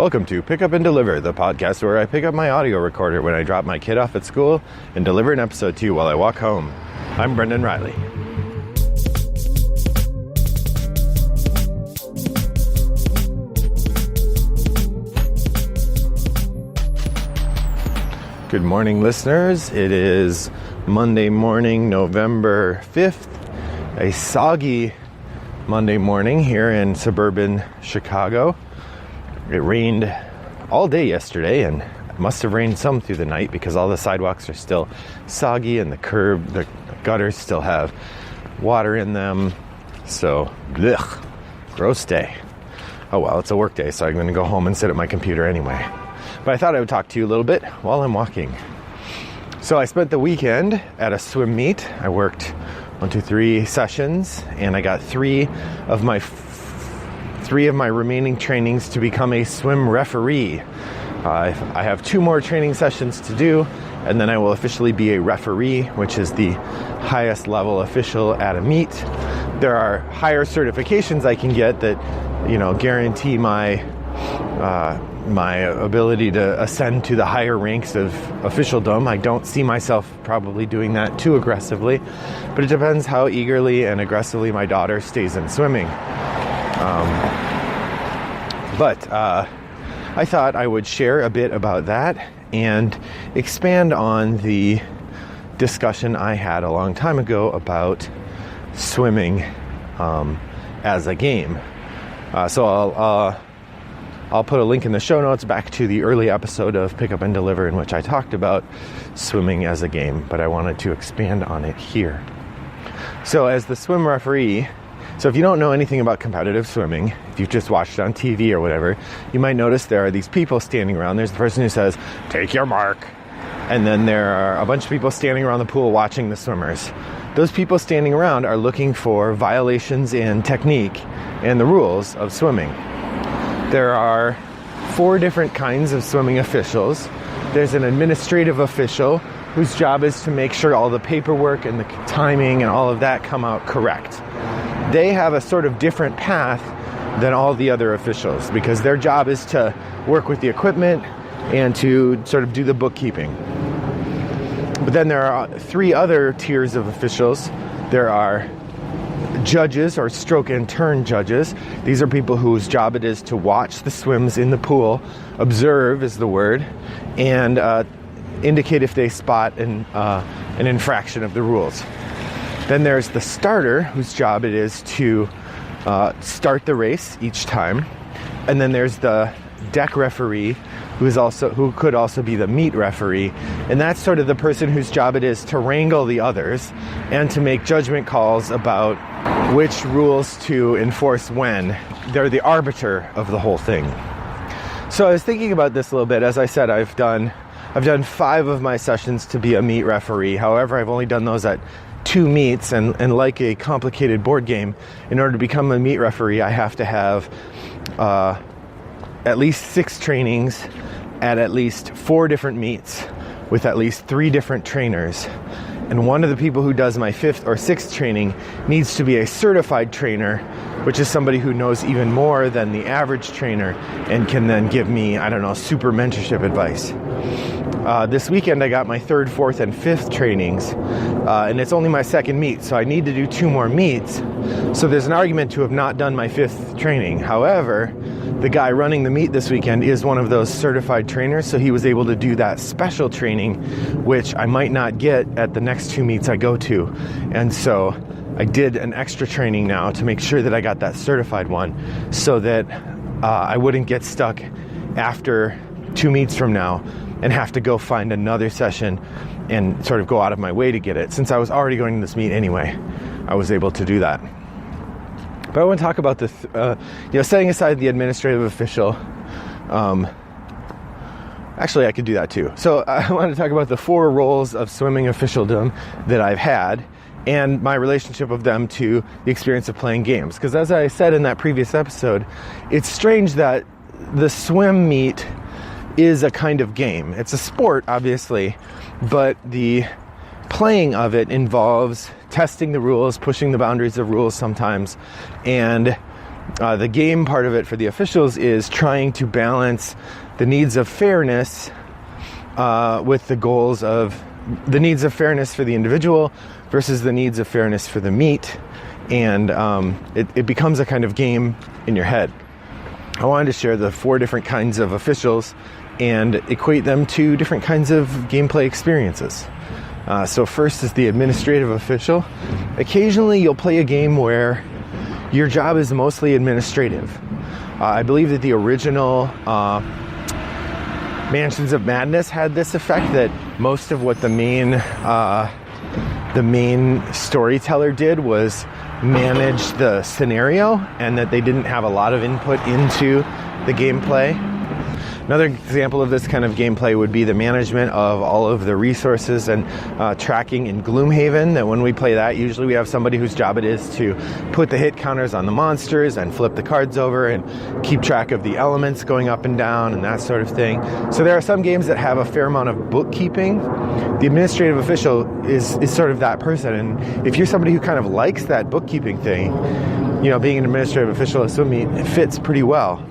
Welcome to Pick Up and Deliver, the podcast where I pick up my audio recorder when I drop my kid off at school and deliver an episode to you while I walk home. I'm Brendan Riley. Good morning, listeners. It is Monday morning, November 5th, a soggy Monday morning here in suburban Chicago. It rained all day yesterday, and it must have rained some through the night because all the sidewalks are still soggy and the gutters still have water in them. So, blech, gross day. Oh well, it's a work day, so I'm going to go home and sit at my computer anyway. But I thought I would talk to you a little bit while I'm walking. So I spent the weekend at a swim meet. I worked 3 sessions, and I got three of my remaining trainings to become a swim referee. I have 2 more training sessions to do, and then I will officially be a referee, which is the highest level official at a meet. There are higher certifications I can get that, guarantee my ability to ascend to the higher ranks of officialdom. I don't see myself probably doing that too aggressively, but it depends how eagerly and aggressively my daughter stays in swimming. But I thought I would share a bit about that and expand on the discussion I had a long time ago about swimming as a game. So I'll put a link in the show notes back to the early episode of Pick Up and Deliver in which I talked about swimming as a game, but I wanted to expand on it here. So as the swim referee, so if you don't know anything about competitive swimming, if you've just watched it on TV or whatever, you might notice there are these people standing around. There's the person who says, "Take your mark." And then there are a bunch of people standing around the pool watching the swimmers. Those people standing around are looking for violations in technique and the rules of swimming. There are 4 different kinds of swimming officials. There's an administrative official whose job is to make sure all the paperwork and the timing and all of that come out correct. They have a sort of different path than all the other officials because their job is to work with the equipment and to sort of do the bookkeeping. But then there are 3 other tiers of officials. There are judges or stroke and turn judges. These are people whose job it is to watch the swims in the pool, observe is the word, and indicate if they spot an infraction of the rules. Then there's the starter, whose job it is to start the race each time. And then there's the deck referee, who could also be the meet referee. And that's sort of the person whose job it is to wrangle the others and to make judgment calls about which rules to enforce when. They're the arbiter of the whole thing. So I was thinking about this a little bit. As I said, I've done 5 of my sessions to be a meet referee. However, I've only done those at 2 meets, and like a complicated board game, in order to become a meet referee, I have to have at least 6 trainings at least 4 different meets with at least 3 different trainers. And one of the people who does my 5th or 6th training needs to be a certified trainer, which is somebody who knows even more than the average trainer and can then give me, super mentorship advice. This weekend I got my 3rd, 4th, and 5th trainings, and it's only my 2nd meet, so I need to do 2 more meets. So there's an argument to have not done my 5th training. However, the guy running the meet this weekend is one of those certified trainers, so he was able to do that special training, which I might not get at the next 2 meets I go to. And so I did an extra training now to make sure that I got that certified one so that I wouldn't get stuck after 2 meets from now and have to go find another session and sort of go out of my way to get it. Since I was already going to this meet anyway, I was able to do that. But I want to talk about setting aside the administrative official. Actually, I could do that too. So I want to talk about the 4 roles of swimming officialdom that I've had and my relationship of them to the experience of playing games. Because as I said in that previous episode, it's strange that the swim meet is a kind of game. It's a sport, obviously, but the playing of it involves testing the rules, pushing the boundaries of rules sometimes, and The game part of it for the officials is trying to balance the needs of fairness with the goals of the needs of fairness for the individual versus the needs of fairness for the meet. And it becomes a kind of game in your head. I wanted to share the 4 different kinds of officials and equate them to different kinds of gameplay experiences. So first is the administrative official. Occasionally you'll play a game where your job is mostly administrative. I believe that the original Mansions of Madness had this effect, that most of what the main storyteller did was manage the scenario, and that they didn't have a lot of input into the gameplay. Another example of this kind of gameplay would be the management of all of the resources and tracking in Gloomhaven. That when we play that, usually we have somebody whose job it is to put the hit counters on the monsters and flip the cards over and keep track of the elements going up and down and that sort of thing. So there are some games that have a fair amount of bookkeeping. The administrative official is sort of that person, and if you're somebody who kind of likes that bookkeeping thing, being an administrative official at Swim Meet, it fits pretty well.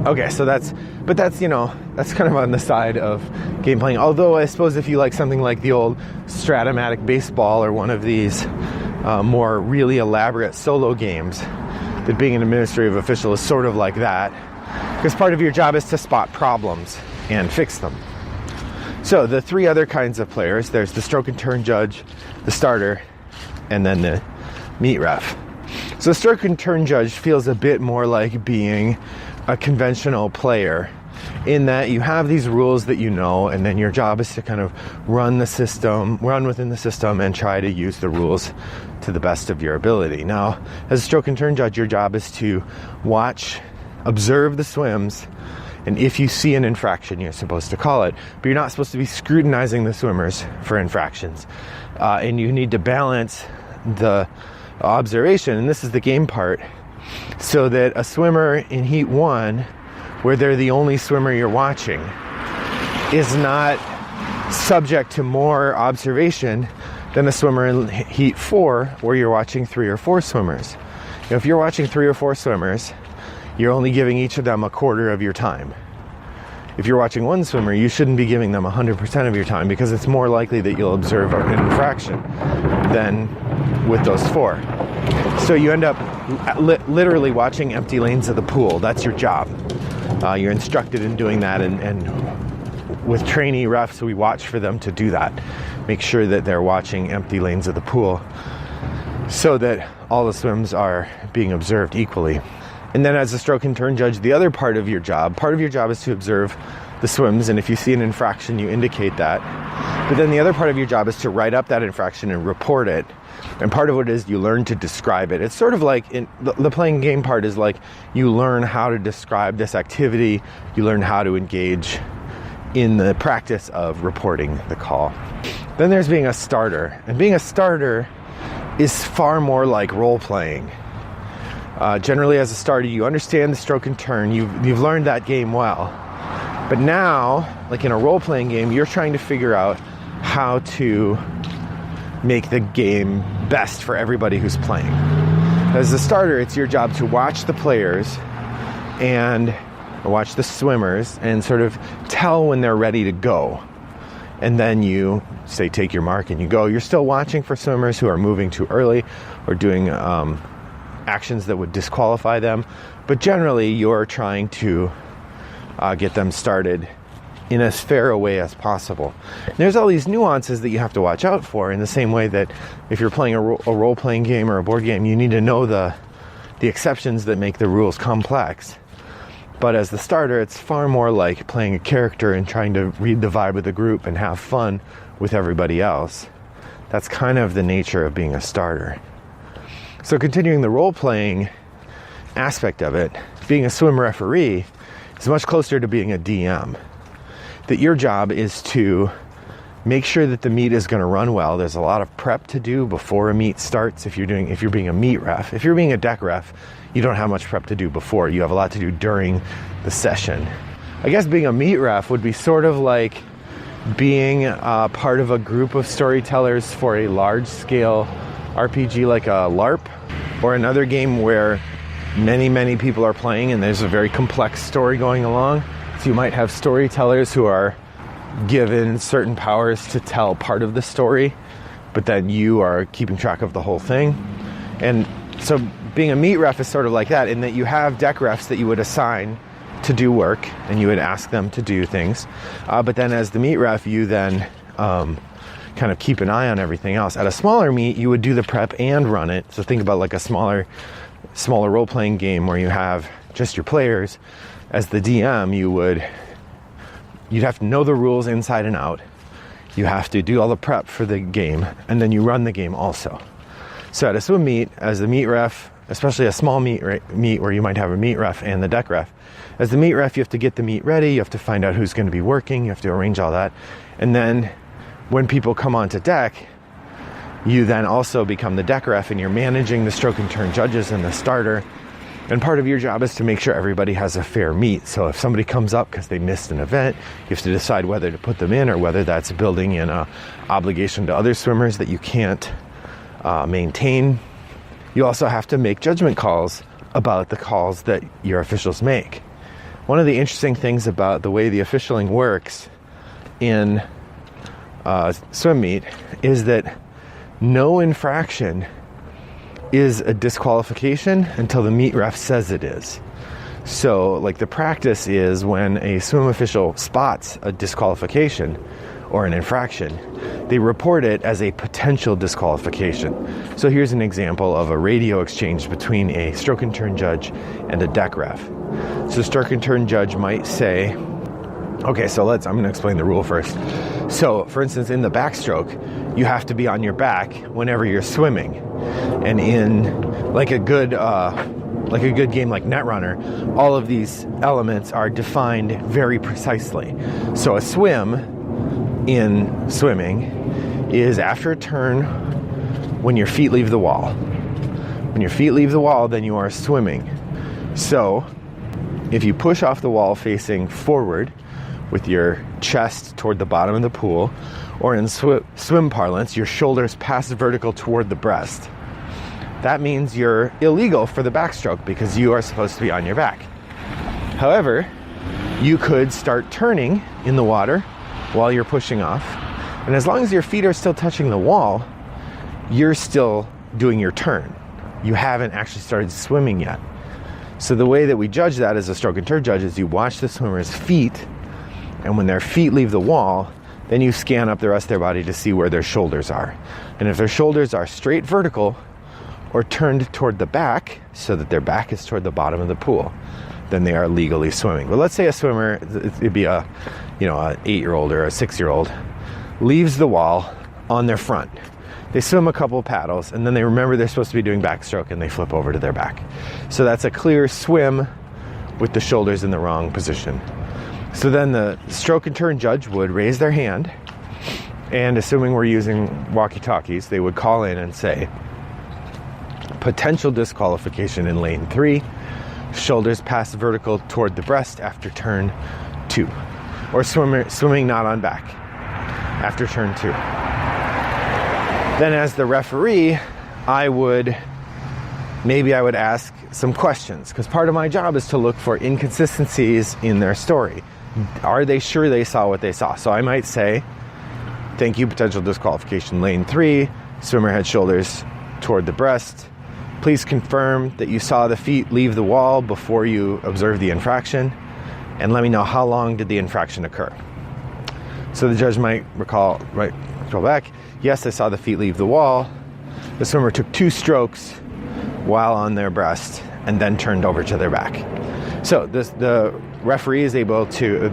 Okay, so that's kind of on the side of game playing. Although I suppose if you like something like the old Stratomatic Baseball or one of these more really elaborate solo games, that being an administrative official is sort of like that, because part of your job is to spot problems and fix them. So the 3 other kinds of players, there's the stroke and turn judge, the starter, and then the meet ref. So stroke and turn judge feels a bit more like being a conventional player, in that you have these rules that and then your job is to kind of run within the system and try to use the rules to the best of your ability. Now, as a stroke and turn judge, your job is to observe the swims, and if you see an infraction, you're supposed to call it, but you're not supposed to be scrutinizing the swimmers for infractions. And you need to balance the observation, and this is the game part, so that a swimmer in Heat 1, where they're the only swimmer you're watching, is not subject to more observation than a swimmer in Heat 4, where you're watching 3 or 4 swimmers. If you're watching 3 or 4 swimmers, you're only giving each of them a quarter of your time. If you're watching 1 swimmer, you shouldn't be giving them 100% of your time, because it's more likely that you'll observe an infraction than with those 4. So you end up literally watching empty lanes of the pool. That's your job. You're instructed in doing that, and with trainee refs, we watch for them to do that. Make sure that they're watching empty lanes of the pool so that all the swims are being observed equally. And then as a stroke and turn judge, the other part of your job is to observe the swims, and if you see an infraction, you indicate that. But then the other part of your job is to write up that infraction and report it. And part of it is you learn to describe it. It's sort of like the playing game part is like you learn how to describe this activity. You learn how to engage in the practice of reporting the call. Then there's being a starter. And being a starter is far more like role-playing. Generally, as a starter, you understand the stroke and turn. You've learned that game well. But now, like in a role-playing game, you're trying to figure out how to make the game best for everybody who's playing. As a starter, it's your job to watch the players and watch the swimmers and sort of tell when they're ready to go. And then you say, take your mark, and you go. You're still watching for swimmers who are moving too early or doing actions that would disqualify them. But generally, you're trying to get them started in as fair a way as possible. And there's all these nuances that you have to watch out for, in the same way that if you're playing a role-playing game or a board game, you need to know the exceptions that make the rules complex. But as the starter, it's far more like playing a character and trying to read the vibe of the group and have fun with everybody else. That's kind of the nature of being a starter. So continuing the role-playing aspect of it, being a swim referee is much closer to being a DM. That your job is to make sure that the meet is going to run well. There's a lot of prep to do before a meet starts if you're being a meet ref. If you're being a deck ref, you don't have much prep to do before. You have a lot to do during the session. I guess being a meet ref would be sort of like being part of a group of storytellers for a large-scale RPG like a LARP, or another game where many people are playing and there's a very complex story going along. So you might have storytellers who are given certain powers to tell part of the story, but then you are keeping track of the whole thing. And so being a meet ref is sort of like that, in that you have deck refs that you would assign to do work and you would ask them to do things. But then as the meet ref, you then kind of keep an eye on everything else. At a smaller meet, you would do the prep and run it. So think about like a smaller role-playing game where you have just your players. As the DM, you'd have to know the rules inside and out. You have to do all the prep for the game, and then you run the game also. So at a swim meet, as the meet ref, especially a small meet where you might have a meet ref and the deck ref, as the meet ref, you have to get the meet ready, you have to find out who's going to be working, you have to arrange all that. And then when people come onto deck, you then also become the deck ref, and you're managing the stroke and turn judges and the starter. And part of your job is to make sure everybody has a fair meet. So if somebody comes up because they missed an event, you have to decide whether to put them in or whether that's building in an obligation to other swimmers that you can't maintain. You also have to make judgment calls about the calls that your officials make. One of the interesting things about the way the officialing works in swim meet is that no infraction is a disqualification until the meet ref says it is. So like the practice is when a swim official spots a disqualification or an infraction, they report it as a potential disqualification. So here's an example of a radio exchange between a stroke and turn judge and a deck ref. So stroke and turn judge might say, okay, so I'm going to explain the rule first. So for instance, in the backstroke, you have to be on your back whenever you're swimming. And in like a good game like Netrunner, all of these elements are defined very precisely. So a swim in swimming is after a turn when your feet leave the wall. When your feet leave the wall, then you are swimming. So if you push off the wall facing forward with your chest toward the bottom of the pool, or in swim parlance, your shoulders pass vertical toward the breast, that means you're illegal for the backstroke because you are supposed to be on your back. However, you could start turning in the water while you're pushing off, and as long as your feet are still touching the wall, you're still doing your turn. You haven't actually started swimming yet. So the way that we judge that as a stroke and turn judge is you watch the swimmer's feet, and when their feet leave the wall, then you scan up the rest of their body to see where their shoulders are. And if their shoulders are straight vertical or turned toward the back so that their back is toward the bottom of the pool, then they are legally swimming. But let's say a swimmer, it'd be an 8-year-old or a 6-year-old, leaves the wall on their front. They swim a couple paddles, and then they remember they're supposed to be doing backstroke, and they flip over to their back. So that's a clear swim with the shoulders in the wrong position. So then the stroke and turn judge would raise their hand, and assuming we're using walkie-talkies, they would call in and say, potential disqualification in lane 3, shoulders pass vertical toward the breast after turn 2, or swimming not on back after turn 2. Then as the referee, I would ask some questions, because part of my job is to look for inconsistencies in their story. Are they sure they saw what they saw? So I might say, thank you, potential disqualification lane 3, swimmer had shoulders toward the breast. Please confirm that you saw the feet leave the wall before you observed the infraction, and let me know how long did the infraction occur. So the judge might go back, yes, I saw the feet leave the wall. The swimmer took 2 strokes while on their breast and then turned over to their back. So the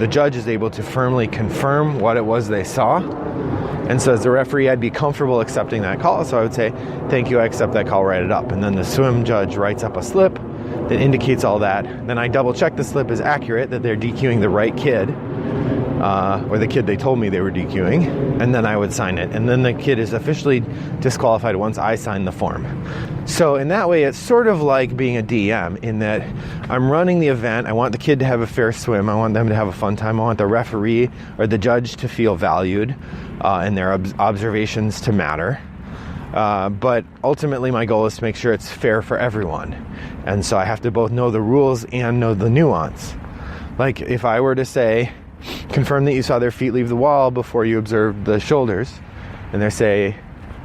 judge is able to firmly confirm what it was they saw. And so as the referee, I'd be comfortable accepting that call. So I would say, thank you, I accept that call, write it up. And then the swim judge writes up a slip that indicates all that. Then I double check the slip is accurate, that they're DQing the right kid, or the kid they told me they were DQing, and then I would sign it. And then the kid is officially disqualified once I sign the form. So in that way, it's sort of like being a DM in that I'm running the event. I want the kid to have a fair swim. I want them to have a fun time. I want the referee or the judge to feel valued and their observations to matter. But ultimately my goal is to make sure it's fair for everyone. And so I have to both know the rules and know the nuance. Like if I were to say, confirm that you saw their feet leave the wall before you observed the shoulders, and they say,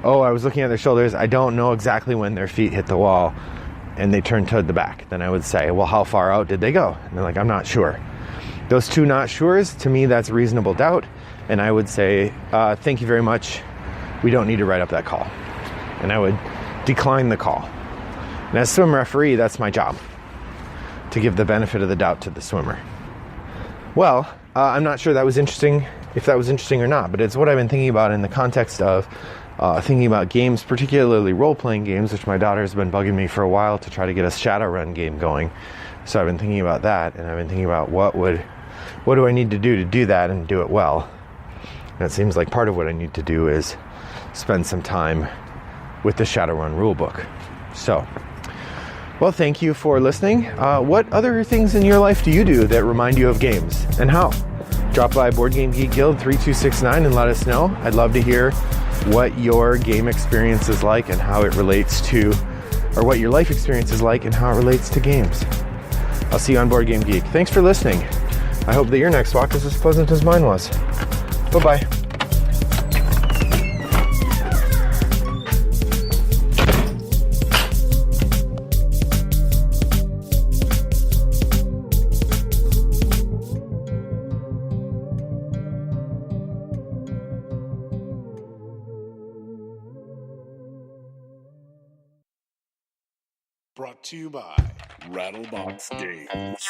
oh, I was looking at their shoulders, I don't know exactly when their feet hit the wall, and they turned toward the back, then I would say, well, how far out did they go? And they're like, I'm not sure. Those two not sures, to me, that's reasonable doubt, and I would say, thank you very much, we don't need to write up that call. And I would decline the call. And as swim referee, that's my job, to give the benefit of the doubt to the swimmer. Well, I'm not sure if that was interesting or not, but it's what I've been thinking about in the context of thinking about games, particularly role-playing games, which my daughter's been bugging me for a while to try to get a Shadowrun game going. So I've been thinking about that, and I've been thinking about what do I need to do that and do it well. And it seems like part of what I need to do is spend some time with the Shadowrun rulebook. So, well, thank you for listening. What other things in your life do you do that remind you of games, and how? Drop by Board Game Geek Guild 3269 and let us know. I'd love to hear what your game experience is like and how it relates to, or what your life experience is like and how it relates to games. I'll see you on Board Game Geek. Thanks for listening. I hope that your next walk is as pleasant as mine was. Bye-bye. Brought to you by Rattlebox Games.